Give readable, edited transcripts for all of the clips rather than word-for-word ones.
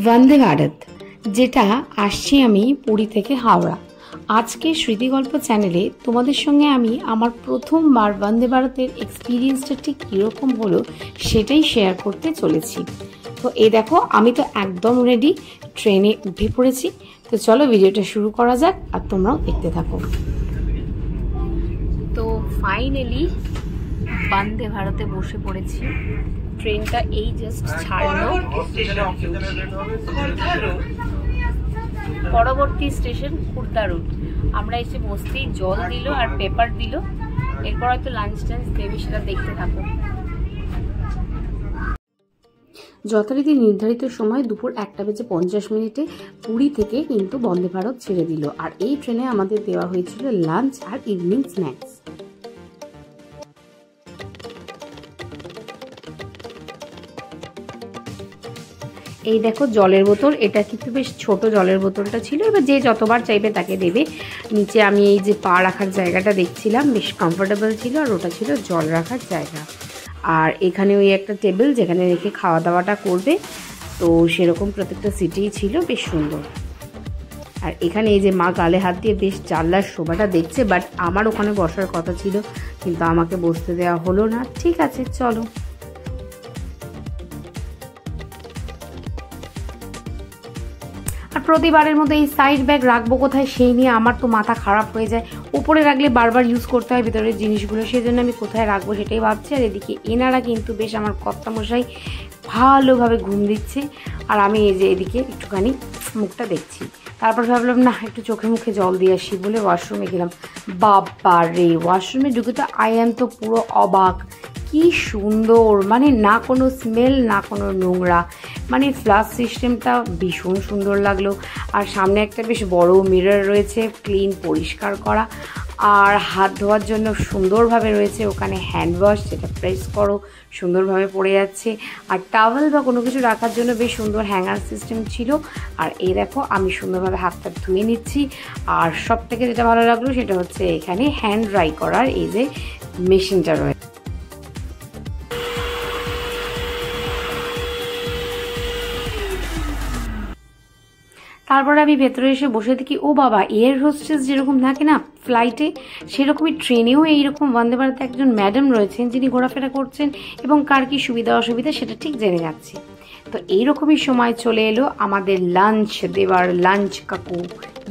বন্দে ভারত, যেটা আসছি আমি পুরী থেকে হাওড়া। আজকে স্মৃতিগল্প চ্যানেলে তোমাদের সঙ্গে আমি আমার প্রথমবার বন্দে ভারতের এক্সপিরিয়েন্সটা ঠিক কীরকম হলো সেটাই শেয়ার করতে চলেছি। তো এই দেখো, আমি তো একদম রেডি, ট্রেনে উঠে পড়েছি। তো চলো ভিডিওটা শুরু করা যাক, আর তোমরাও দেখতে থাকো। তো ফাইনালি বন্দে ভারতে বসে পড়েছি। ট্রেনটা এই জাস্ট ছাড়লো। পরবর্তী স্টেশন খুর্দা রোড। আমরা এসে বসতেই জল দিল আর পেপার দিল। এরপর হয়তো লাঞ্চ টাঞ্চ দেবে, সেটা দেখতে থাকো। যথারীতি নির্ধারিত সময় দুপুর 1:50 পুরী থেকে কিন্তু বন্দে ভারত ছেড়ে দিল। আর এই ট্রেনে আমাদের দেওয়া হয়েছিল লাঞ্চ আর ইভিনিং স্ন্যাক্স। এই দেখো জলের বোতল, এটা কিন্তু বেশ ছোট জলের বোতলটা ছিল। এবার যে যতবার চাইবে তাকে দেবে। নিচে আমি এই যে পা রাখার জায়গাটা দেখছিলাম, বেশ কমফোর্টেবল ছিল, আর ওটা ছিল জল রাখার জায়গা। আর এখানে ওই একটা টেবিল যেখানে রেখে খাওয়া দাওয়াটা করবে, তো সেরকম প্রত্যেকটা সিটেই ছিল, বেশ সুন্দর। আর এখানে এই যে মা গালে হাত দিয়ে বেশ জানলার শোভাটা দেখছে, বাট আমার ওখানে বসার কথা ছিল, কিন্তু আমাকে বসতে দেওয়া হলো না। ঠিক আছে, চলো। আর প্রতিবারের মতো এই সাইড ব্যাগ রাখবো কোথায় সেই নিয়ে আমার তো মাথা খারাপ হয়ে যায়। উপরে রাখলে বারবার ইউজ করতে হয় ভেতরের জিনিসগুলো, সেই জন্য আমি কোথায় রাখবো সেটাই ভাবছি। আর এদিকে এনারা কিন্তু বেশ আমার কর্তামশাই ভালোভাবে ঘুম দিচ্ছে, আর আমি এই যে এদিকে একটুখানি মুখটা দেখছি। তারপর ভাবলাম না, একটু চোখে মুখে জল দিয়ে আসি বলে ওয়াশরুমে গেলাম। বাবা রে, ওয়াশরুমে ঢুকে তো তো পুরো অবাক। কি সুন্দর, মানে না কোনো স্মেল, না কোনো নোংরা, মানে ফ্লাশ সিস্টেমটা ভীষণ সুন্দর লাগলো। আর সামনে একটা বেশ বড় মিরর রয়েছে, ক্লিন পরিষ্কার করা। আর হাত ধোয়ার জন্য সুন্দরভাবে রয়েছে ওখানে হ্যান্ড ওয়াশ, যেটা প্রেস করো সুন্দরভাবে পড়ে যাচ্ছে। আর টাওয়েল বা কোনো কিছু রাখার জন্য বেশ সুন্দর হ্যাঙ্গার সিস্টেম ছিল। আর এই দেখো আমি সুন্দরভাবে হাতটা ধুয়ে নিচ্ছি। আর সব থেকে যেটা ভালো লাগলো সেটা হচ্ছে এখানে হ্যান্ড ড্রাই করার এই যে মেশিনটা রয়েছে। তারপরে আমি ভেতরে এসে বসে দেখি, ও বাবা, এয়ার হোস্টেস যেরকম থাকে না ফ্লাইটে, সেরকমই ট্রেনেও এইরকম বন্দে ভারতে একজন ম্যাডাম রয়েছেন যিনি ঘোরাফেরা করছেন, এবং কার কি সুবিধা অসুবিধা সেটা ঠিক জেনে যাচ্ছি। তো এইরকমই সময় চলে এলো আমাদের লাঞ্চ দেওয়ার। লাঞ্চ কাকু,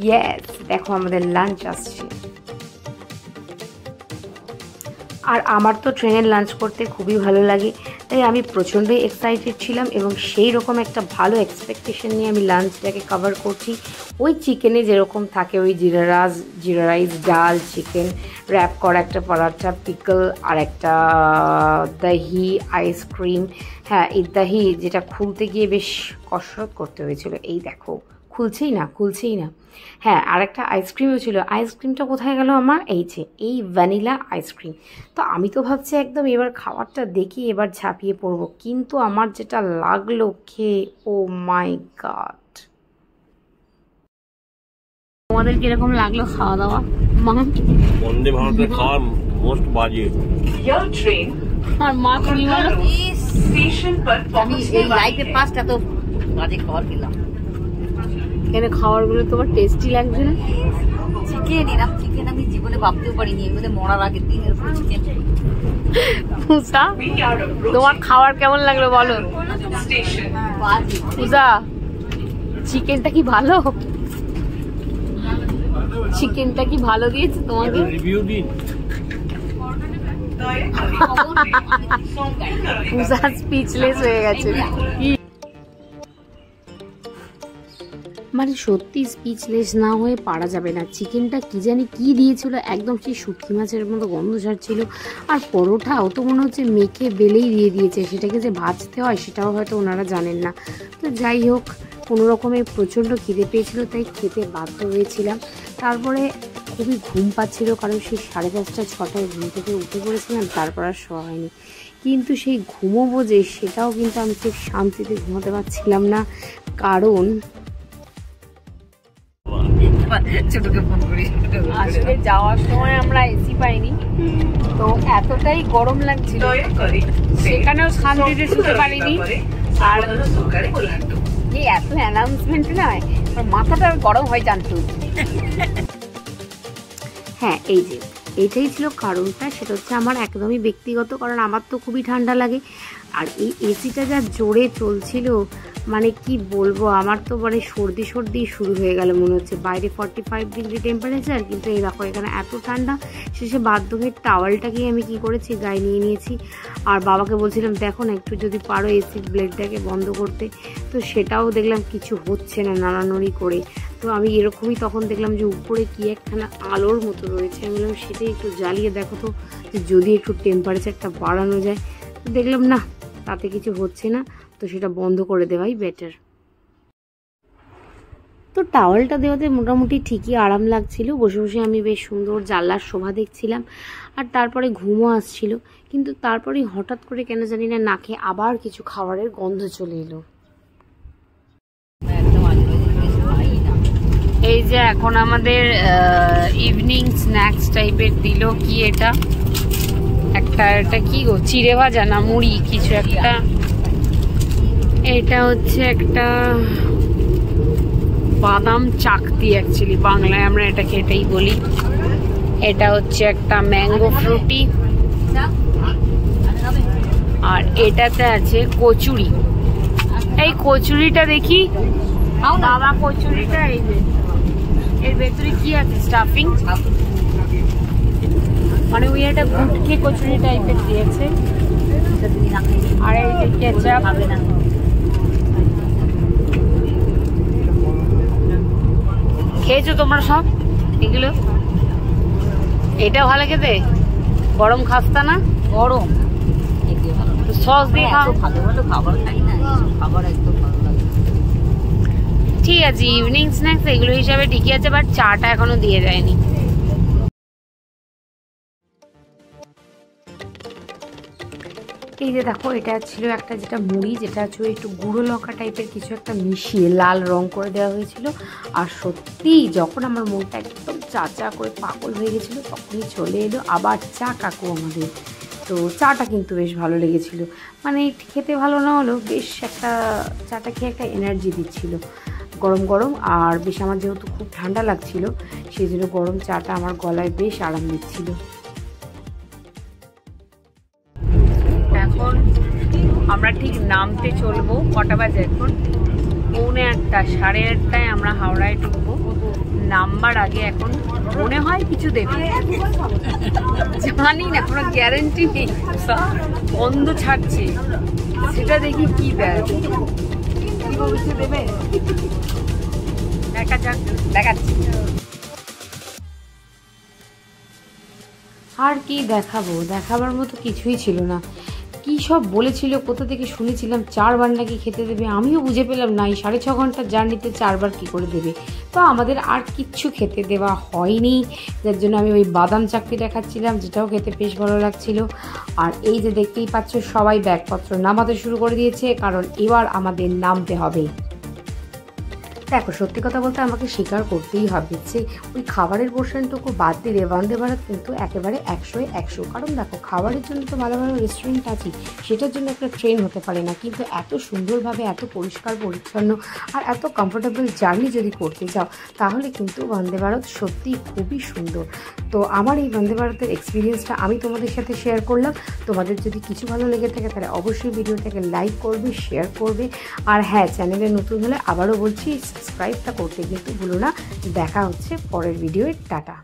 ইয়েস, দেখো আমাদের লাঞ্চ আসছে। আর আমার তো ট্রেনের লাঞ্চ করতে খুবই ভালো লাগে, তাই আমি প্রচণ্ডই এক্সাইটেড ছিলাম, এবং সেই রকম একটা ভালো এক্সপেকটেশন নিয়ে আমি লাঞ্চটাকে কভার করছি। ওই চিকেনে যেরকম থাকে, ওই জিরা রাইস, ডাল, চিকেন র্যাপ করা একটা পরাঠা, পিকল, আর একটা দহি, আইসক্রিম। হ্যাঁ, এই দহি যেটা খুলতে গিয়ে বেশ কসরত করতে হয়েছিল। এই দেখো, খুলছেই না। হ্যাঁ, আর একটা আইসক্রিমও ছিল। আইসক্রিমটা কোথায় গেল আমার? এই যে এই ভ্যানিলা আইসক্রিম। তো আমি তো ভাবছি একদম এবার খাবারটা দেখি এবার ঝাঁপিয়ে পড়বো, কিন্তু আমার যেটা লাগলো খেয়ে, ও মাই গড। তোমাদের কিরকম লাগলো খাওয়া দাওয়া? বন্দে ভারতের খাওয়ার মোস্ট বাজে। আর মা তুমি বলো, আমি এই লাইফে ফার্স্ট এত বাজে খাবার খেলাম। এখানে খাবারগুলো তোমার টেস্টি লাগছে না? চিকেন আমি জীবনে ভাবতেও পারিনি, এর মধ্যে মরার আগের দিন এরকম চিকেন। তোমার খাবার কেমন লাগলো বলো? পূজা, চিকেনটা কি ভালো? চিকেনটা কি ভালো দিয়েছে তোমাকে? রিভিউ দিন। পূজা স্পিচলেস হয়ে গেছে। মানে সত্যি স্পিচলেস না হয়ে পারা যাবে না। চিকেনটা কি জানি কি দিয়েছিল, একদম সেই শুটকি মাছের মতো গন্ধ ছাড়ছিল। আর পরোটাও তো মনে হচ্ছে মেখে বেলেই দিয়ে দিয়েছে, সেটাকে যে ভাজতে হয় সেটাও হয়তো ওনারা জানেন না। তো যাই হোক, কোনো রকমে প্রচণ্ড খিদে পেয়েছিল, তাই খেতে বাধ্য হয়েছিলাম। তারপরে খুবই ঘুম পাচ্ছিল, কারণ সেই 5:30 6টায় ঘুম থেকে উঠে পড়েছিলাম, তারপর আর শোয়া হয়নি। কিন্তু সেই ঘুমোবো যে, সেটাও কিন্তু আমি ঠিক শান্তিতে ঘুমোতে পারছিলাম না, কারণ ছোটকে ফোন করি। আসলে যাওয়ার সময় আমরা এসি পাইনি, তো এতটাই গরম লাগছিল, সেখানেও শান্তিতে শুতে পারিনি। আর এই এত অ্যানাউন্সমেন্ট নয়, মাথাটা গরম হয় জানতো। হ্যাঁ, এই যে এটাই ছিল কারণটা, সেটা হচ্ছে আমার একদমই ব্যক্তিগত, কারণ আমার তো খুবই ঠান্ডা লাগে। আর এই এসিটা যা জোরে চলছিল, মানে কি বলবো, আমার তো মানে সর্দি শুরু হয়ে গেল মনে হচ্ছে। বাইরে 45 ডিগ্রি টেম্পারেচার, কিন্তু এই দেখো এখানে এত ঠান্ডা। শেষে বাধ্য হয়ে টাওয়ালটাকেই আমি কি করেছি, গায়ে নিয়ে নিয়েছি। আর বাবাকে বলছিলাম দেখো না একটু যদি পারো এসির ব্লেডটাকে বন্ধ করতে, তো সেটাও দেখলাম কিছু হচ্ছে না, নাড়ানড়ি করে। তো আমি এরকমই তখন দেখলাম যে উপরে কি একখানা আলোর মতো রয়েছে, আমি বললাম সেটাই একটু জ্বালিয়ে দেখো তো, যে যদি একটু টেম্পারেচারটা বাড়ানো যায়। তো দেখলাম না, তাতে কিছু হচ্ছে না, তো সেটা বন্ধ করে দেওয়াই বেটার। তো টাওয়ালটা দেওয়াতে মোটামুটি ঠিকই আরাম লাগছিল। বসে বসে আমি বেশ সুন্দর জানলার শোভা দেখছিলাম, আর তারপরে ঘুমও আসছিল। কিন্তু তারপরেই হঠাৎ করে কেন জানি না নাকে আবার কিছু খাবারের গন্ধ চলে এলো। এই যে এখন আমাদের ইভিনিং স্ন্যাক্স টাইপের দিল। কি এটা? এটা কি গো, চিড়ে ভাজা না মুড়ি কিছু একটা। এটা হচ্ছে একটা বাদাম চাকতি, অ্যাকচুয়ালি বাংলায় আমরা এটাকে এটাই বলি। এটা হচ্ছে একটা ম্যাঙ্গো ফ্রুটি, আর এটাতে আছে কচুরি। এই কচুরিটা দেখি বাবা, কচুরিটা এই যে এর ভেতরে কি আছে, স্টাফিং, মানে ওই একটা গুটকে কচুরি টাইপের দিয়েছে। আর এই যে কেচাপ, খেয়েছো তোমরা সব এগুলো? এটা ভালো খেতে, গরম খাস্তা না? গরম সস দিয়ে খাও। ঠিক আছে, ইভিনিং স্ন্যাক্স এগুলো হিসাবে ঠিকই আছে, বাট চাটা এখনো দিয়ে যায়নি। এই যে দেখো, এটা ছিল একটা যেটা মুড়ি, যেটা হচ্ছে একটু গুঁড়ো লঙ্কা টাইপের কিছু একটা মিশিয়ে লাল রং করে দেওয়া হয়েছিল। আর সত্যি যখন আমার মনটা একদম চা চা করে পাগল হয়ে গেছিলো, তখনই চলে এলো আবার চা কাকু আমাদের। তো চাটা কিন্তু বেশ ভালো লেগেছিল, মানে খেতে ভালো না হলেও বেশ একটা চাটা খেয়ে একটা এনার্জি দিচ্ছিল গরম গরম। আর বেশ আমার যেহেতু খুব ঠান্ডা লাগছিল, সেই জন্য গরম চাটা আমার গলায় বেশ আরাম দিচ্ছিল। এখন আমরা ঠিক নামতে চলবো। কটা বাজে এখন? 8:45, 8:30টায় আমরা হাওড়ায় ঢুকবো। নামবার আগে এখন মনে হয় কিছু দেবে, জানি না, কোনো গ্যারেন্টি নেই। বন্ধ ছাড়ছে, সেটা দেখি কি দেয়, কি কিছু দেবে, দেখা যাক, দেখাচ্ছি। আর কি দেখাবো, দেখাবার মতো কিছুই ছিল না। কী সব বলেছিল, কোথা থেকে শুনেছিলাম 4 বার নাকি খেতে দেবে, আমিও বুঝে পেলাম না এই 6.5 ঘন্টার জার্নিতে 4 বার কী করে দেবে। তো আমাদের আর কিচ্ছু খেতে দেওয়া হয়নি, যার জন্য আমি ওই বাদাম চাকতি দেখাচ্ছিলাম, যেটাও খেতে বেশ ভালো লাগছিল। আর এই যে দেখতেই পাচ্ছ, সবাই ব্যাগপত্র নামাতে শুরু করে দিয়েছে, কারণ এবার আমাদের নামতে হবে। দেখো, সত্যি কথা বলতে আমাকে স্বীকার করতেই হবে যে ওই খাবারের পোর্শনটুকু বাদ দিলে বন্দে ভারত কিন্তু একেবারে 100-এ 100। কারণ দেখো, খাবারের জন্য তো ভালো ভালো রেস্টুরেন্ট আছে, সেটার জন্য একটা ট্রেন হতে পারে না, কিন্তু এত সুন্দরভাবে, এত পরিষ্কার পরিচ্ছন্ন আর এত কমফোর্টেবল জার্নি যদি করতে যাও, তাহলে কিন্তু বন্দে ভারত সত্যিই খুবই সুন্দর। তো আমার এই বন্দে ভারতের এক্সপিরিয়েন্সটা আমি তোমাদের সাথে শেয়ার করলাম। তোমাদের যদি কিছু ভালো লেগে থাকে তাহলে অবশ্যই ভিডিওটাকে লাইক করবে, শেয়ার করবে। আর হ্যাঁ, চ্যানেলে নতুন হলে আবারও বলছি, সাবস্ক্রাইবটা করতে কিন্তু ভুলো না। দেখা হচ্ছে পরের ভিডিওয়। টাটা।